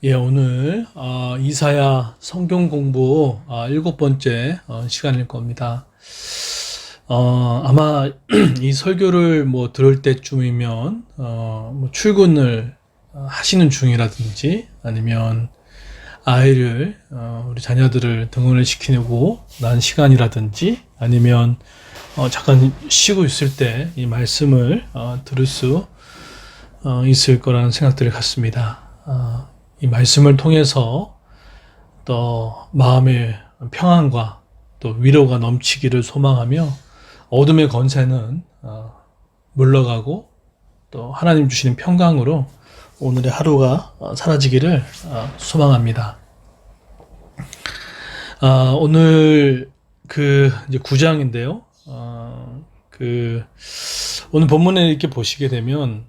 예, 오늘 이사야 성경 공부 7번째 시간일 겁니다. 아마 이 설교를 뭐 들을 때쯤이면 뭐 출근을 하시는 중이라든지 아니면 아이를 우리 자녀들을 등원을 시키고 난 시간이라든지 아니면 잠깐 쉬고 있을 때 이 말씀을 들을 수 있을 거라는 생각들을 갖습니다. 이 말씀을 통해서 또 마음의 평안과 또 위로가 넘치기를 소망하며 어둠의 권세는 물러가고 또 하나님 주시는 평강으로 오늘의 하루가 사라지기를 소망합니다. 오늘 이제 9장인데요. 오늘 본문에 이렇게 보시게 되면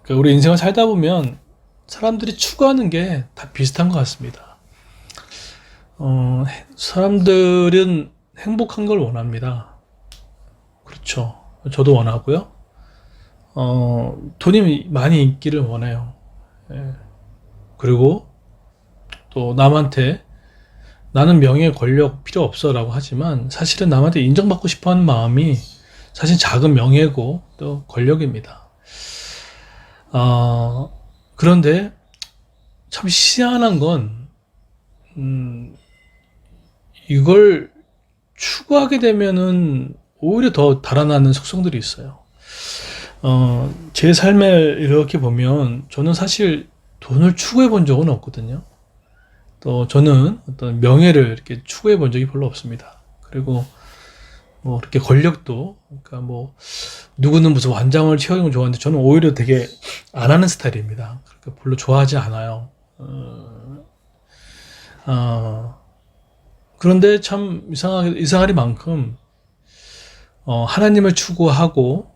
우리 인생을 살다 보면 사람들이 추구하는 게 다 비슷한 것 같습니다. 사람들은 행복한 걸 원합니다. 그렇죠. 저도 원하고요. 돈이 많이 있기를 원해요. 예. 그리고 또 남한테 나는 명예, 권력 필요 없어 라고 하지만 사실은 남한테 인정받고 싶어 하는 마음이 사실 작은 명예고 또 권력입니다. 그런데 참 희한한 건 이걸 추구하게 되면은 오히려 더 달아나는 속성들이 있어요. 제 삶을 이렇게 보면 저는 사실 돈을 추구해 본 적은 없거든요. 또 저는 어떤 명예를 이렇게 추구해 본 적이 별로 없습니다. 그리고 뭐 이렇게 권력도, 그러니까 뭐 누구는 무슨 완장을 채우는 걸 좋아하는데 저는 오히려 되게 안 하는 스타일입니다. 그러니까 별로 좋아하지 않아요. 그런데 참 이상하리만큼 하나님을 추구하고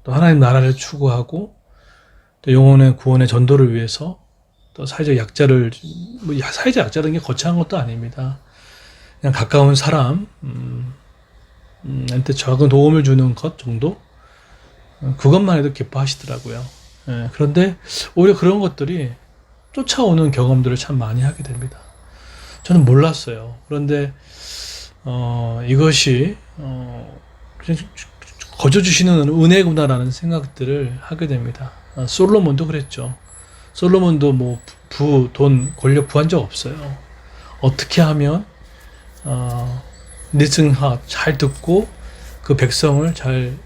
또 하나님 나라를 추구하고 또 영혼의 구원의 전도를 위해서 또 사회적 약자를 사회적 약자라는 게 거창한 것도 아닙니다. 그냥 가까운 사람 한테 작은 도움을 주는 것 정도? 그것만 해도 기뻐하시더라고요. 예, 그런데 오히려 그런 것들이 쫓아오는 경험들을 참 많이 하게 됩니다. 저는 몰랐어요. 그런데 이것이 그냥 거저 주시는 은혜구나라는 생각들을 하게 됩니다. 솔로몬도 그랬죠. 솔로몬도 뭐 돈, 권력 구한 적 없어요. 어떻게 하면 리스닝하 잘 듣고 그 백성을 잘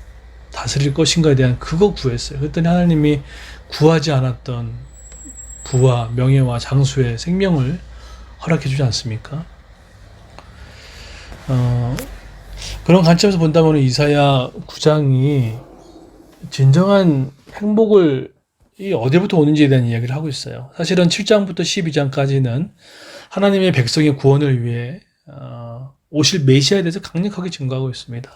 다스릴 것인가에 대한 그거 구했어요. 그랬더니 하나님이 구하지 않았던 부와 명예와 장수의 생명을 허락해 주지 않습니까? 그런 관점에서 본다면 이사야 9장이 진정한 행복을 어디부터 오는지에 대한 이야기를 하고 있어요. 사실은 7장부터 12장까지는 하나님의 백성의 구원을 위해 오실 메시아에 대해서 강력하게 증거하고 있습니다.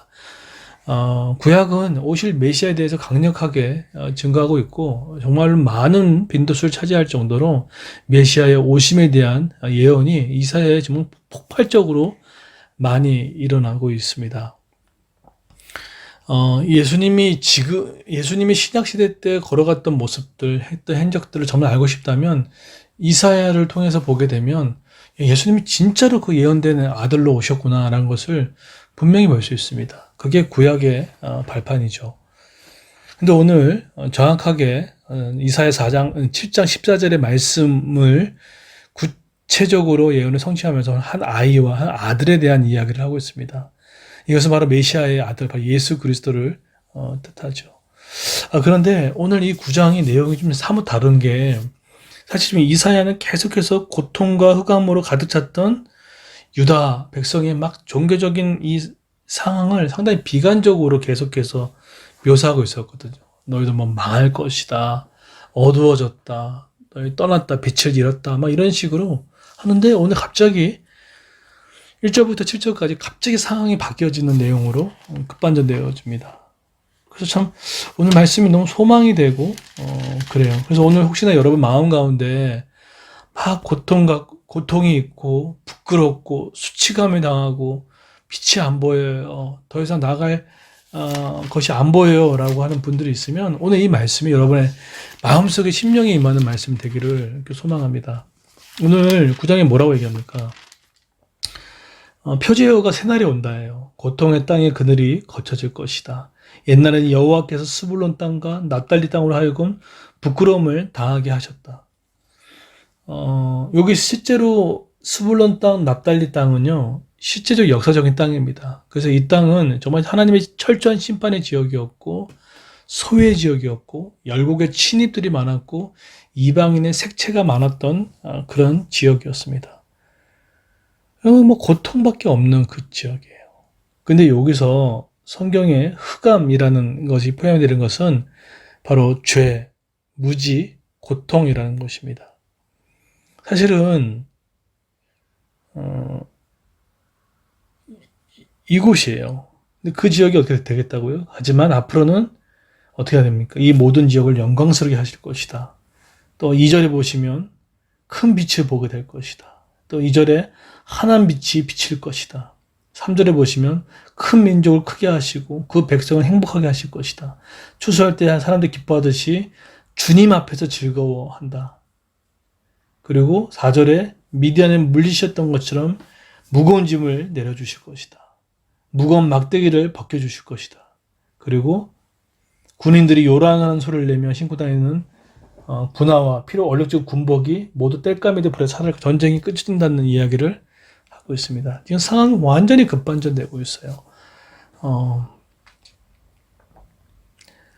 구약은 오실 메시아에 대해서 강력하게 증거하고 있고 정말 많은 빈도수를 차지할 정도로 메시아의 오심에 대한 예언이 이사야에 정말 폭발적으로 많이 일어나고 있습니다. 예수님이 신약시대 때 걸어갔던 모습들, 했던 행적들을 정말 알고 싶다면 이사야를 통해서 보게 되면 예수님이 진짜로 그 예언된 아들로 오셨구나라는 것을 분명히 볼 수 있습니다. 그게 구약의 발판이죠. 근데 오늘 정확하게 이사야 7장 14절의 말씀을 구체적으로 예언을 성취하면서 한 아이와 한 아들에 대한 이야기를 하고 있습니다. 이것은 바로 메시아의 아들, 바로 예수 그리스도를 뜻하죠. 그런데 오늘 이 9장의 내용이 좀 사뭇 다른 게 사실 지금 이사야는 계속해서 고통과 흑암으로 가득 찼던 유다 백성의 막 종교적인 이 상황을 상당히 비관적으로 계속해서 묘사하고 있었거든요. 너희도 뭐 망할 것이다, 어두워졌다, 너희 떠났다, 빛을 잃었다, 막 이런 식으로 하는데 오늘 갑자기 1절부터 7절까지 갑자기 상황이 바뀌어지는 내용으로 급반전되어집니다. 그래서 참 오늘 말씀이 너무 소망이 되고 그래요. 그래서 오늘 혹시나 여러분 마음 가운데 막 고통이 있고 부끄럽고 수치감에 당하고 빛이 안 보여요. 더 이상 나갈 것이 안 보여요라고 하는 분들이 있으면 오늘 이 말씀이 여러분의 마음속에 심령에 임하는 말씀 되기를 이렇게 소망합니다. 오늘 9장에 뭐라고 얘기합니까? 표제어가 새날이 온다예요. 고통의 땅에 그늘이 거쳐질 것이다. 옛날에는 여호와께서 스불론 땅과 납달리 땅으로 하여금 부끄러움을 당하게 하셨다. 여기 실제로 스불론 땅, 납달리 땅은요, 실제적 역사적인 땅입니다. 그래서 이 땅은 정말 하나님의 철저한 심판의 지역이었고, 소외의 지역이었고, 열국의 침입들이 많았고, 이방인의 색채가 많았던 그런 지역이었습니다. 뭐 고통밖에 없는 그 지역이에요. 근데 여기서 성경의 흑암이라는 것이 표현되는 것은 바로 죄, 무지, 고통이라는 것입니다. 사실은 이곳이에요. 근데 그 지역이 어떻게 되겠다고요? 하지만 앞으로는 어떻게 해야 됩니까? 이 모든 지역을 영광스럽게 하실 것이다. 또 2절에 보시면 큰 빛을 보게 될 것이다. 또 2절에 환한 빛이 비칠 것이다. 3절에 보시면 큰 민족을 크게 하시고 그 백성을 행복하게 하실 것이다. 추수할 때 사람들이 기뻐하듯이 주님 앞에서 즐거워한다. 그리고 4절에 미디안에 물리셨던 것처럼 무거운 짐을 내려주실 것이다. 무거운 막대기를 벗겨주실 것이다. 그리고 군인들이 요란하는 소리를 내며 신고 다니는 군화와 필요 원력적 군복이 모두 땔감이 돼 불에 전쟁이 끝진다는 이야기를 하고 있습니다. 지금 상황이 완전히 급반전되고 있어요.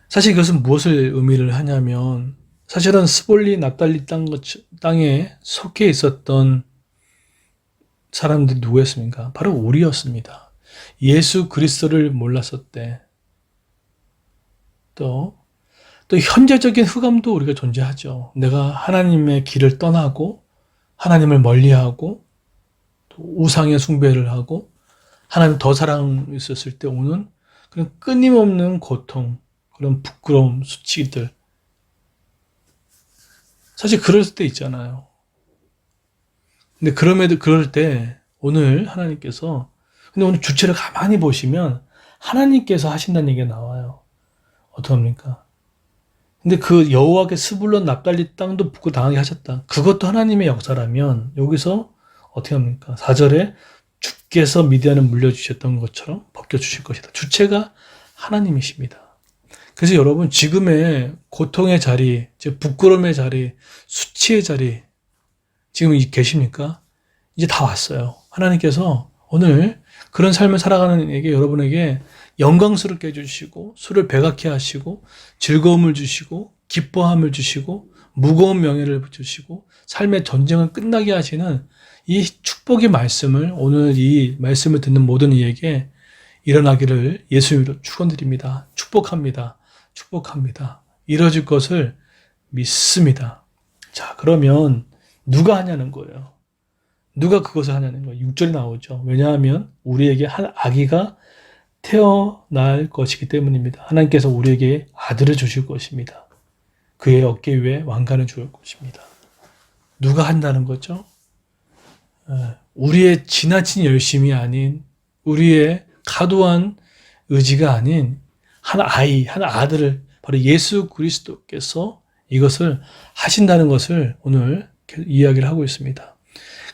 사실 이것은 무엇을 의미를 하냐면 사실은 스볼리 납달리 땅에 속해 있었던 사람들이 누구였습니까? 바로 우리였습니다. 예수 그리스도를 몰랐었대. 또 현재적인 흑암도 우리가 존재하죠. 내가 하나님의 길을 떠나고 하나님을 멀리하고 또 우상의 숭배를 하고 하나님 더 사랑 있었을 때 오는 그런 끊임없는 고통, 그런 부끄러움, 수치들. 사실 그럴 때 있잖아요. 근데 그럴 때 오늘 하나님께서 근데 오늘 주체를 가만히 보시면 하나님께서 하신다는 얘기가 나와요. 어떡합니까? 근데 그 여호와께 스불론 납달리 땅도 북구 당하게 하셨다. 그것도 하나님의 역사라면 여기서 어떻게 합니까? 4절에 주께서 미디안을 물려주셨던 것처럼 벗겨주실 것이다. 주체가 하나님이십니다. 그래서 여러분 지금의 고통의 자리, 즉 부끄러움의 자리, 수치의 자리 지금 계십니까? 이제 다 왔어요. 하나님께서 오늘 그런 삶을 살아가는 여러분에게 영광스럽게 해주시고 술을 배각케 하시고 즐거움을 주시고 기뻐함을 주시고 무거운 명예를 주시고 삶의 전쟁을 끝나게 하시는 이 축복의 말씀을 오늘 이 말씀을 듣는 모든 이에게 일어나기를 예수님으로 축원드립니다. 축복합니다. 축복합니다. 이루어질 것을 믿습니다. 자, 그러면 누가 하냐는 거예요. 누가 그것을 하냐는 거예요. 6절이 나오죠. 왜냐하면 우리에게 한 아기가 태어날 것이기 때문입니다. 하나님께서 우리에게 아들을 주실 것입니다. 그의 어깨 위에 왕관을 주실 것입니다. 누가 한다는 거죠? 우리의 지나친 열심이 아닌 우리의 과도한 의지가 아닌 한 아들을 바로 예수 그리스도께서 이것을 하신다는 것을 오늘 이야기를 하고 있습니다.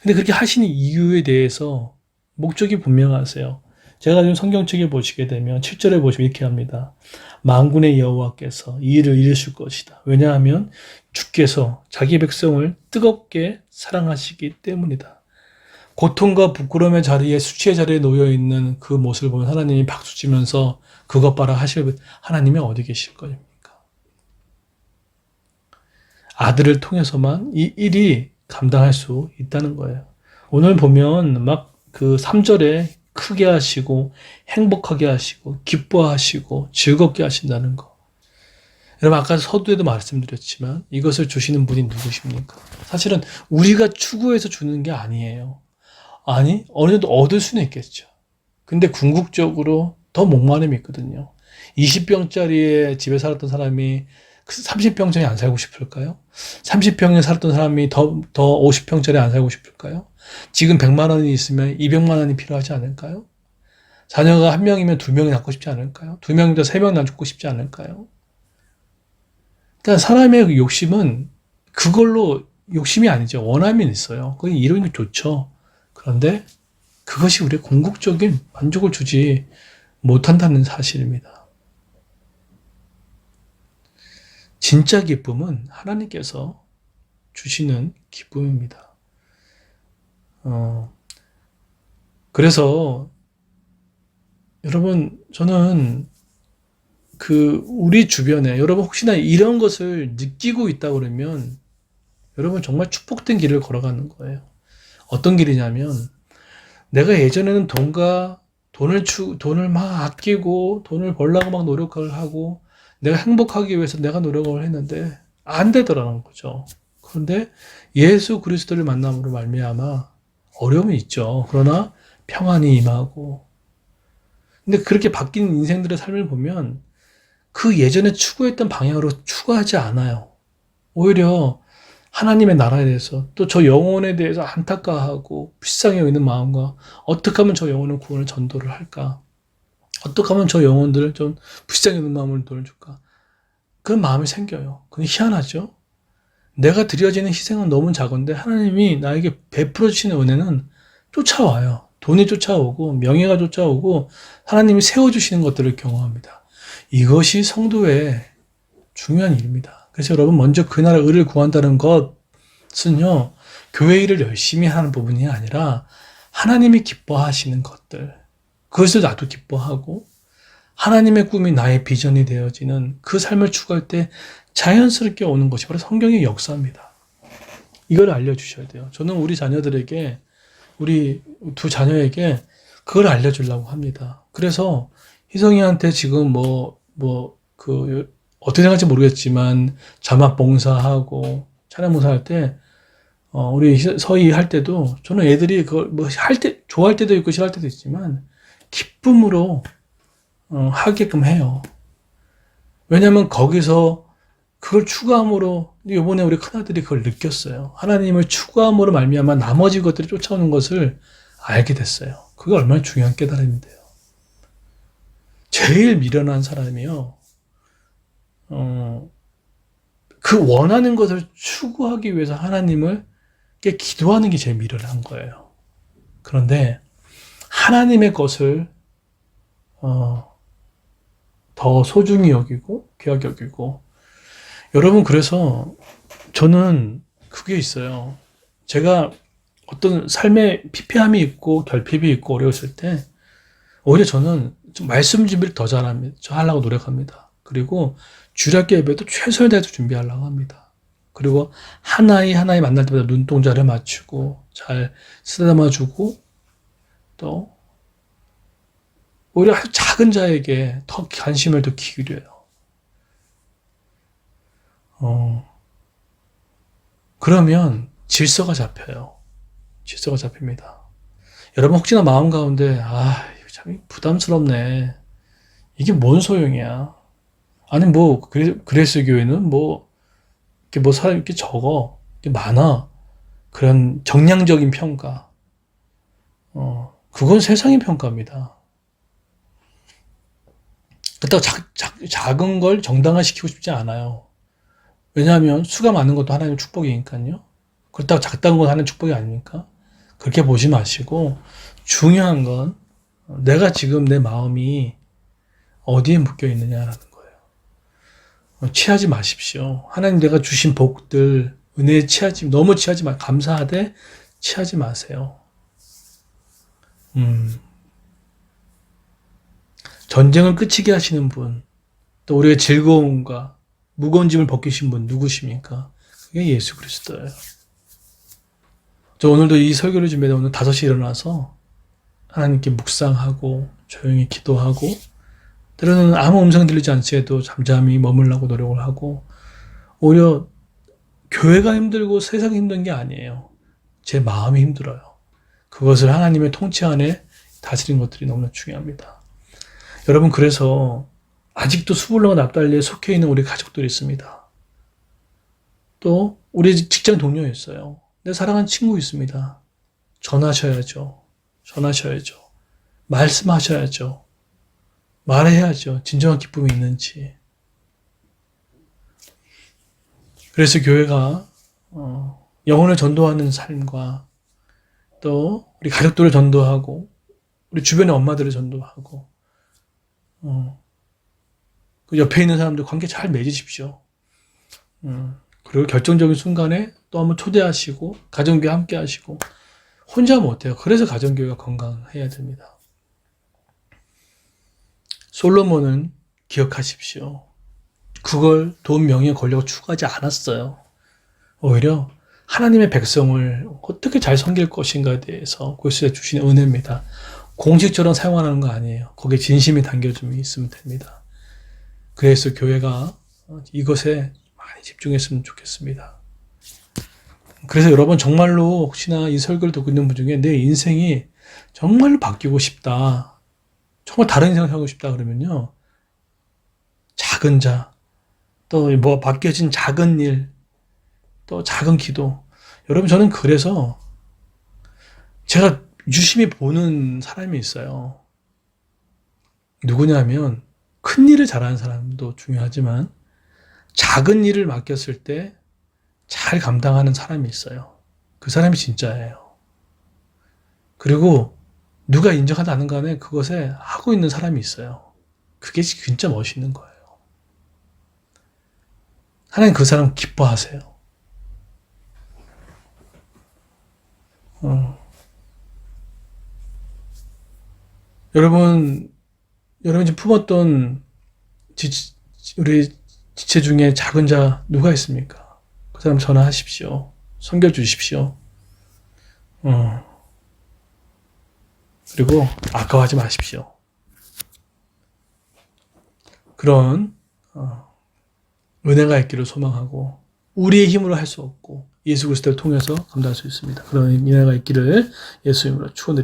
근데 그렇게 하시는 이유에 대해서 목적이 분명하세요. 제가 지금 성경책에 보시게 되면 7절에 보시면 이렇게 합니다. 만군의 여호와께서 이 일을 이루실 것이다. 왜냐하면 주께서 자기 백성을 뜨겁게 사랑하시기 때문이다. 고통과 부끄러움의 자리에 수치의 자리에 놓여있는 그 모습을 보면 하나님이 박수치면서 그것 봐라 하실 하나님이 어디 계실 겁니까? 아들을 통해서만 이 일이 감당할 수 있다는 거예요. 오늘 보면 막 그 3절에 크게 하시고 행복하게 하시고 기뻐하시고 즐겁게 하신다는 거. 여러분 아까 서두에도 말씀드렸지만 이것을 주시는 분이 누구십니까? 사실은 우리가 추구해서 주는 게 아니에요. 아니 어느 정도 얻을 수는 있겠죠. 근데 궁극적으로 더 목마름이 있거든요. 20평짜리의 집에 살았던 사람이 30평짜리 안 살고 싶을까요? 30평에 살았던 사람이 더 50평짜리 안 살고 싶을까요? 지금 100만 원이 있으면 200만 원이 필요하지 않을까요? 자녀가 한 명이면 두 명이 낳고 싶지 않을까요? 두 명이면 세 명 낳고 싶지 않을까요? 그러니까 사람의 그 욕심은 그걸로 욕심이 아니죠. 원함이 있어요. 그게 이루는 게 좋죠. 그런데 그것이 우리의 궁극적인 만족을 주지 못한다는 사실입니다. 진짜 기쁨은 하나님께서 주시는 기쁨입니다. 그래서 여러분, 저는 우리 주변에 여러분 혹시나 이런 것을 느끼고 있다 그러면 여러분 정말 축복된 길을 걸어가는 거예요. 어떤 길이냐면 내가 예전에는 돈을 막 아끼고 돈을 벌려고 막 노력을 하고 내가 행복하기 위해서 내가 노력을 했는데 안 되더라는 거죠. 그런데 예수 그리스도를 만남으로 말미암아 어려움이 있죠. 그러나 평안이 임하고 근데 그렇게 바뀐 인생들의 삶을 보면 그 예전에 추구했던 방향으로 추구하지 않아요. 오히려 하나님의 나라에 대해서 또 저 영혼에 대해서 안타까워하고 불쌍히 여기는 마음과 어떻게 하면 저 영혼을 구원을 전도를 할까? 어떻게 하면 저 영혼들을 좀 불쌍히 여기는 마음을 돌려줄까? 그런 마음이 생겨요. 근데 희한하죠? 내가 드려지는 희생은 너무 작은데 하나님이 나에게 베풀어 주시는 은혜는 쫓아와요. 돈이 쫓아오고 명예가 쫓아오고 하나님이 세워주시는 것들을 경험합니다. 이것이 성도의 중요한 일입니다. 그래서 여러분 먼저 그 나라 의를 구한다는 것은요. 교회 일을 열심히 하는 부분이 아니라 하나님이 기뻐하시는 것들 그것을 나도 기뻐하고 하나님의 꿈이 나의 비전이 되어지는 그 삶을 추구할 때 자연스럽게 오는 것이 바로 성경의 역사입니다. 이걸 알려주셔야 돼요. 저는 우리 자녀들에게 우리 두 자녀에게 그걸 알려주려고 합니다. 그래서 희성이한테 지금 어떻게 생각할지 모르겠지만 자막 봉사하고 찬양 봉사할 때 우리 서희 할 때도 저는 애들이 그걸 할 때 좋아할 때도 있고 싫어할 때도 있지만 기쁨으로 하게끔 해요. 왜냐하면 거기서 그걸 추구함으로 이번에 우리 큰아들이 그걸 느꼈어요. 하나님을 추구함으로 말미암아 나머지 것들이 쫓아오는 것을 알게 됐어요. 그게 얼마나 중요한 깨달음인데요. 제일 미련한 사람이요. 그 원하는 것을 추구하기 위해서 하나님께 기도하는 게 제일 미련한 거예요. 그런데 하나님의 것을 더 소중히 여기고 귀하게 여기고 여러분 그래서 저는 그게 있어요. 제가 어떤 삶에 피폐함이 있고 결핍이 있고 어려웠을 때 오히려 저는 좀 말씀 준비를 더 잘합니다. 저 하려고 노력합니다. 그리고 주일학교 예배도 최선을 다해서 준비하려고 합니다. 그리고 하나이 만날 때마다 눈동자를 맞추고 잘 쓰다듬어주고 또 오히려 아주 작은 자에게 더 관심을 더 기울여요. 그러면 질서가 잡혀요. 질서가 잡힙니다. 여러분 혹시나 마음 가운데 이거 참 부담스럽네. 이게 뭔 소용이야. 아니 그레스 교회는 사람 이렇게 적어. 이렇게 많아. 그런 정량적인 평가. 그건 세상의 평가입니다. 그렇다고 작은 걸 정당화시키고 싶지 않아요. 왜냐하면 수가 많은 것도 하나님의 축복이니까요. 그렇다고 작다는 건 하나님의 축복이 아닙니까? 그렇게 보지 마시고 중요한 건 내가 지금 내 마음이 어디에 묶여 있느냐라는 거예요. 취하지 마십시오. 하나님 내가 주신 복들 은혜에 너무 취하지 마. 감사하되 취하지 마세요. 전쟁을 끝이게 하시는 분, 또 우리의 즐거움과 무거운 짐을 벗기신 분 누구십니까? 그게 예수 그리스도예요. 저 오늘도 이 설교를 준비해서 오늘 5시에 일어나서 하나님께 묵상하고 조용히 기도하고 때로는 아무 음성 들리지 않지도 잠잠히 머물라고 노력을 하고 오히려 교회가 힘들고 세상이 힘든 게 아니에요. 제 마음이 힘들어요. 그것을 하나님의 통치 안에 다스리는 것들이 너무나 중요합니다. 여러분 그래서 아직도 수불러가 납달리에 속해 있는 우리 가족들이 있습니다. 또 우리 직장 동료 있어요. 내 사랑하는 친구 있습니다. 전하셔야죠. 말씀하셔야죠. 말해야죠. 진정한 기쁨이 있는지. 그래서 교회가 영혼을 전도하는 삶과 또 우리 가족들을 전도하고 우리 주변의 엄마들을 전도하고 그 옆에 있는 사람들 관계 잘 맺으십시오. 그리고 결정적인 순간에 또 한번 초대하시고 가정교회 함께 하시고 혼자 못해요. 그래서 가정교회가 건강해야 됩니다. 솔로몬은 기억하십시오. 그걸 돈, 명예, 권력을 추구하지 않았어요. 오히려 하나님의 백성을 어떻게 잘 섬길 것인가에 대해서 그것에 주신 은혜입니다. 공식처럼 사용하는 거 아니에요. 거기에 진심이 담겨져 있으면 됩니다. 그래서 교회가 이것에 많이 집중했으면 좋겠습니다. 그래서 여러분 정말로 혹시나 이 설교를 듣고 있는 분 중에 내 인생이 정말로 바뀌고 싶다. 정말 다른 인생을 살고 싶다 그러면요. 작은 자, 또 뭐 바뀌어진 작은 일, 또 작은 기도. 여러분 저는 그래서 제가 유심히 보는 사람이 있어요. 누구냐면 큰 일을 잘하는 사람도 중요하지만 작은 일을 맡겼을 때 잘 감당하는 사람이 있어요. 그 사람이 진짜예요. 그리고 누가 인정하지 않는 간에 그것에 하고 있는 사람이 있어요. 그게 진짜 멋있는 거예요. 하나님 그 사람 기뻐하세요. 여러분이 지금 품었던 우리 지체 중에 작은 자 누가 있습니까? 그 사람 전화하십시오. 섬겨주십시오. 그리고 아까워하지 마십시오. 그런 은혜가 있기를 소망하고 우리의 힘으로 할 수 없고 예수 그리스도를 통해서 감당할 수 있습니다. 그런 은혜가 있기를 예수 이름으로 축원드립니다.